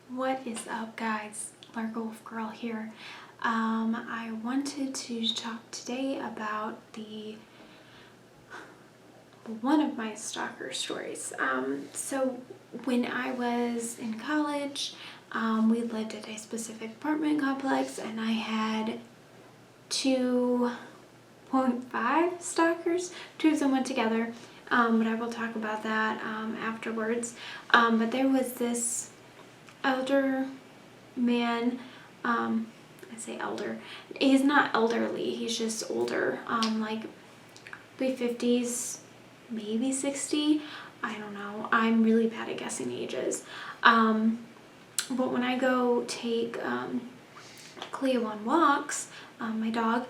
What is up, guys? Largo Wolf Girl here. I wanted to talk today about one of my stalker stories. So when I was in college, we lived at a specific apartment complex, and I had 2.5 stalkers. Two of them went together, but I will talk about that afterwards. But there was this elder man. I say elder, he's not elderly, he's just older, like late 50s, maybe 60, I don't know, I'm really bad at guessing ages. But when I go take Cleo on walks, my dog,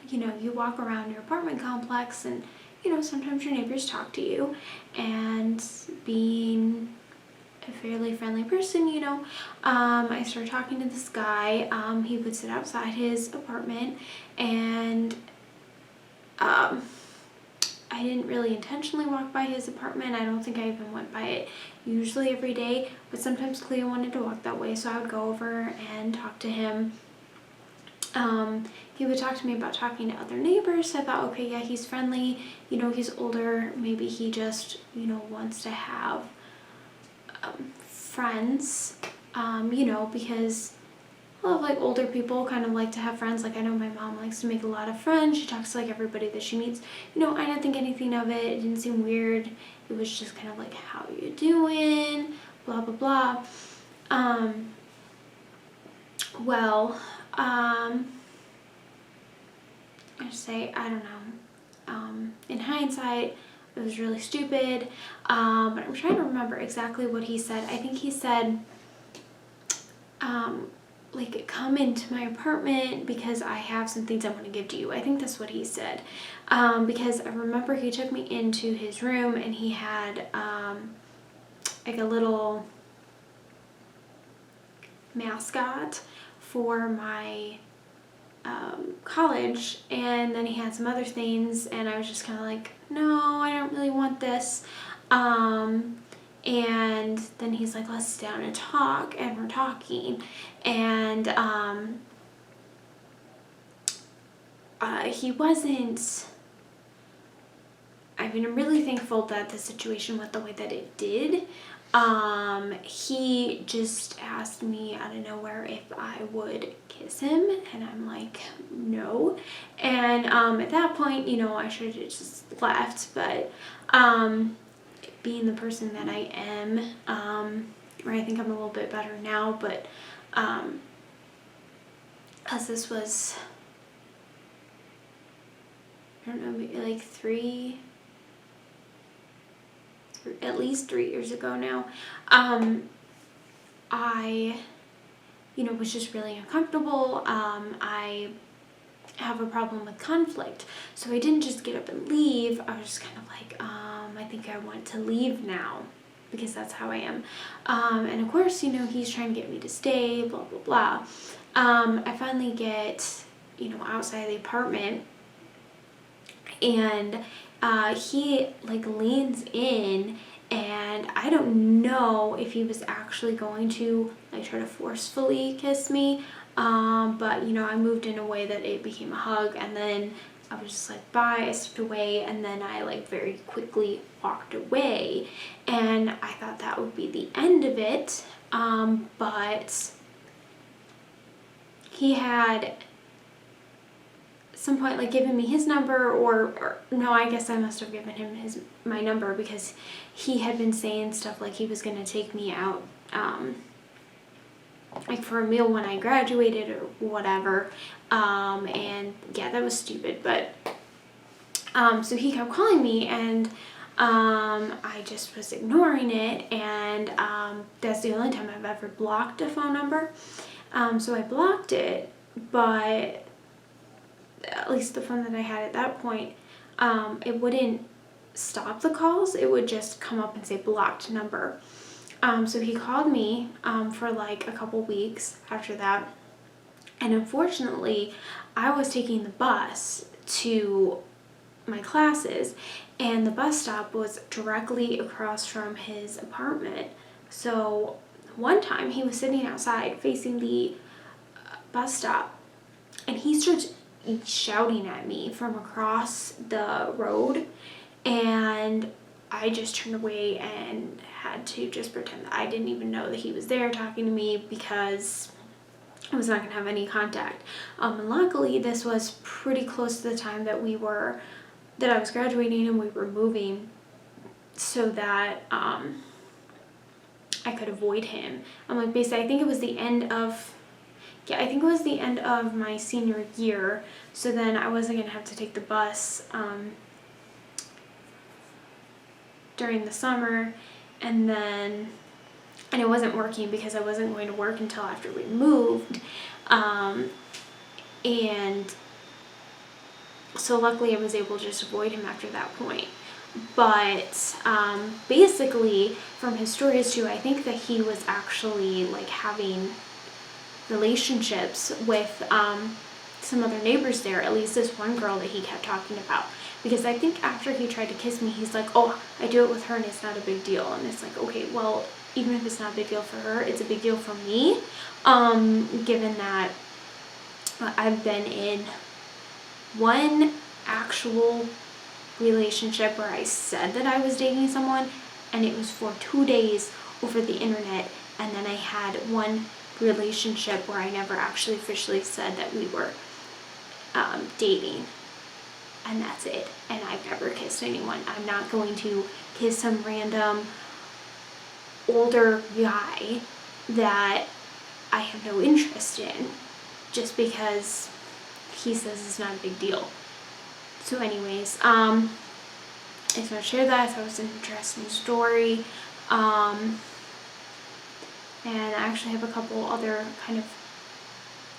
you walk around your apartment complex, and sometimes your neighbors talk to you, and being a fairly friendly person, I started talking to this guy. He would sit outside his apartment, and I didn't really intentionally walk by his apartment. I don't think I even went by it usually every day, but sometimes Cleo wanted to walk that way, so I would go over and talk to him. He would talk to me about talking to other neighbors. So I thought, okay, yeah, he's friendly, he's older, maybe he just, wants to have friends, because a lot of like older people kind of like to have friends. Like I know my mom likes to make a lot of friends. She talks to like everybody that she meets. I didn't think anything of it. It didn't seem weird. It was just kind of like, how you doing? Blah, blah, blah. I say, I don't know. In hindsight, it was really stupid. But I'm trying to remember exactly what he said. I think he said, like, come into my apartment because I have some things I want to give to you. I think that's what he said. Because I remember he took me into his room, and he had like a little mascot for my college, and then he had some other things, and I was just kind of like, no, I don't really want this. And then he's like, let's sit down and talk, and we're talking, and he wasn't, I mean, I'm really thankful that the situation went the way that it did. He just asked me out of nowhere if I would kiss him, and I'm like, no. And at that point, I should have just left, but being the person that I am, or I think I'm a little bit better now, but as this was, I don't know, maybe like at least 3 years ago now, I, was just really uncomfortable. I have a problem with conflict, so I didn't just get up and leave. I was just kind of like, I think I want to leave now, because that's how I am. And of course, he's trying to get me to stay, blah, blah, blah. I finally get, outside the apartment, and he like leans in, and I don't know if he was actually going to like try to forcefully kiss me, but I moved in a way that it became a hug, and then I was just like, bye. I stepped away, and then I like very quickly walked away, and I thought that would be the end of it, but he had some point like given me his number, or no, I guess I must have given him my number, because he had been saying stuff like he was going to take me out like for a meal when I graduated or whatever, and yeah, that was stupid. But so he kept calling me, and I just was ignoring it, and that's the only time I've ever blocked a phone number. So I blocked it, but at least the phone that I had at that point, it wouldn't stop the calls. It would just come up and say blocked number. So he called me for like a couple weeks after that, and unfortunately I was taking the bus to my classes, and the bus stop was directly across from his apartment. So one time he was sitting outside facing the bus stop, and he starts shouting at me from across the road, and I just turned away and had to just pretend that I didn't even know that he was there talking to me, because I was not going to have any contact. And luckily, this was pretty close to the time that I was graduating and we were moving, so that I could avoid him. Like, basically, I think it was the end of my senior year, so then I wasn't going to have to take the bus during the summer, and it wasn't working because I wasn't going to work until after we moved, and so luckily I was able to just avoid him after that point. But basically, from his stories too, I think that he was actually like having relationships with some other neighbors there, at least this one girl that he kept talking about. Because I think after he tried to kiss me, he's like, oh, I do it with her and it's not a big deal. And it's like, okay, well, even if it's not a big deal for her, it's a big deal for me, given that I've been in one actual relationship where I said that I was dating someone, and it was for 2 days over the internet, and then I had one relationship where I never actually officially said that we were dating, and that's it. And I've never kissed anyone. I'm not going to kiss some random older guy that I have no interest in just because he says it's not a big deal. So anyways, I just want to share that. I thought it was an interesting story. And I actually have a couple other kind of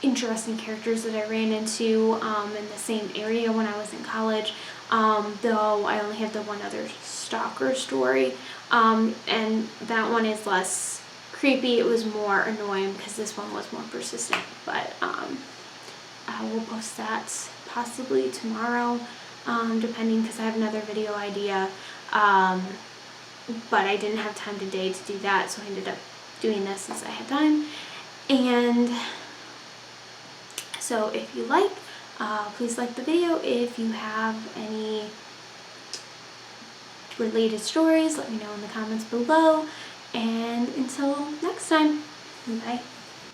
interesting characters that I ran into in the same area when I was in college, though I only have the one other stalker story, and that one is less creepy. It was more annoying because this one was more persistent, but I will post that possibly tomorrow, depending, because I have another video idea, but I didn't have time today to do that, so I ended up doing this since I had time. And so if you like, please like the video. If you have any related stories, let me know in the comments below, and until next time, bye.